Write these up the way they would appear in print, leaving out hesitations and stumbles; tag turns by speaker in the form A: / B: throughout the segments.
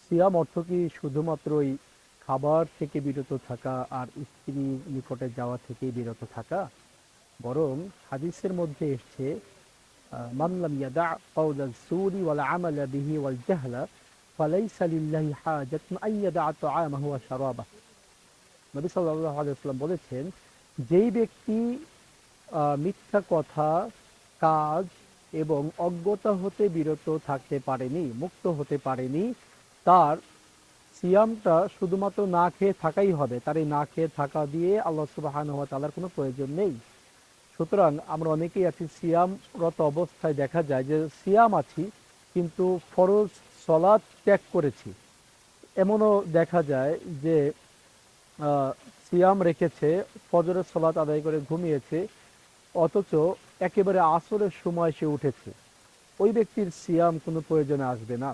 A: সিয়াম অর্থ কি শুধুমাত্রই খাবার থেকে বিরত থাকা আর স্ত্রীর নিকটে যাওয়া থেকে বিরত থাকা? বরং হাদিসের মধ্যে এসছে মান লাম ইয়াদা কাওলা যুরি ওয়াল আমালা বিহি ওয়াল জাহলা ফালাইসা লিল্লাহি হাজাতুন আন ইয়াদা তাআমাহু ওয়া শারাবাহু। নবী সাল্লাল্লাহু আলাইহি ওয়াসাল্লাম বলেছেন, যেই ব্যক্তি মিথ্যা কথা, কাজ এবং অজ্ঞতা হতে বিরত থাকতে পারেনি, মুক্ত হতে পারেনি, তার সিয়ামটা শুধুমাত্র না খেয়ে থাকাই হবে। তার এই না খেয়ে থাকা দিয়ে আল্লাহ সুবহানাহু ওয়া তাআলার কোনো প্রয়োজন নেই। সুতরাং আমরা অনেকেই আছি সিয়ামরত অবস্থায় দেখা যায় যে সিয়াম আছি কিন্তু ফরজ সলাৎ ত্যাগ করেছি। এমনও দেখা যায় যে আহ, সিয়াম রেখেছে, ফজরের সলাৎ আদায় করে ঘুমিয়েছে, অথচ একেবারে আসরের সময় সে উঠেছে। ওই ব্যক্তির সিয়াম কোনো প্রয়োজনে আসবে না।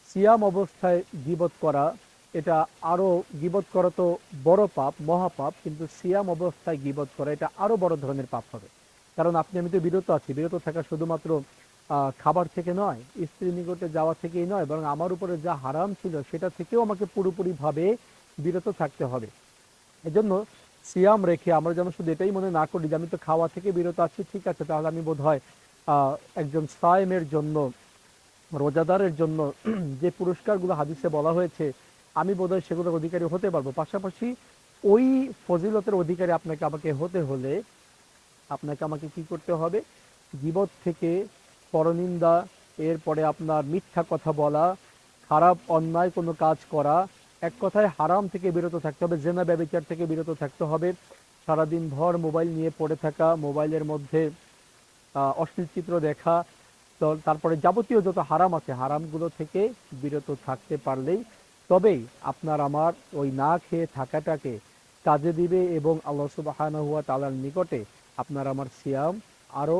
A: সিয়াম অবস্থায় গীবত করা, এটা আরো, গীবত করা তো বড় পাপ, মহাপাপ, কিন্তু সিয়াম অবস্থায় গীবত করা এটা আরো বড় ধরনের পাপ হবে। কারণ আপনি আমি তো বিরত আছি, বিরত থাকা শুধুমাত্র খাবার থেকে নয়, স্ত্রীর নিকটে যাওয়া থেকেই নয়, বরং আমার উপরে যা হারাম ছিল সেটা থেকেও আমাকে পুরোপুরি ভাবে বিরত থাকতে হবে। এজন্য সিয়াম রেখে আমরা যেন শুধু এটাই মনে না করি যে আমি তো খাওয়া থেকে বিরত আছি, ঠিক আছে, তাহলে আমি বোধ হয় একজন সায়েমের জন্য, রোজাদারের জন্য যে পুরস্কারগুলো হাদিসে বলা হয়েছে, আমি বোধহয় সেগুলোর অধিকারী হতে পারবো। পাশাপাশি ওই ফজিলতের অধিকারী আপনাকে আমাকে হতে হলে আপনাকে আমাকে কি করতে হবে? গীবত থেকে, পরনিন্দা, এরপরে আপনার মিথ্যা কথা বলা, খারাপ অন্যায় কোনো কাজ করা, এক কথায় হারাম থেকে বিরত থাকতে হবে, জেনা ব্যভিচার থেকে বিরত থাকতে হবে, সারাদিন ভর মোবাইল নিয়ে পড়ে থাকা, মোবাইলের মধ্যে অশ্লীল চিত্র দেখা, তো তারপরে যাবতীয় যত হারাম আছে হারামগুলো থেকে বিরত থাকতে পারলেই তবেই আপনার আমার ওই না খেয়ে থাকাটাকে কাজে দিবে এবং আল্লাহ সুবহানাহু ওয়া তাআলার নিকটে আপনার আমার সিয়াম আরো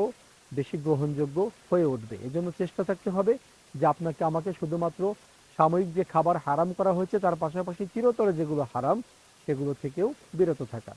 A: বেশি গ্রহণযোগ্য হয়ে উঠবে। এজন্য চেষ্টা থাকতে হবে যে আপনাকে আমাকে শুধুমাত্র সাময়িক যে খাবার হারাম করা হয়েছে তার পাশাপাশি চিরতরে যেগুলো হারাম সেগুলো থেকেও বিরত থাকা।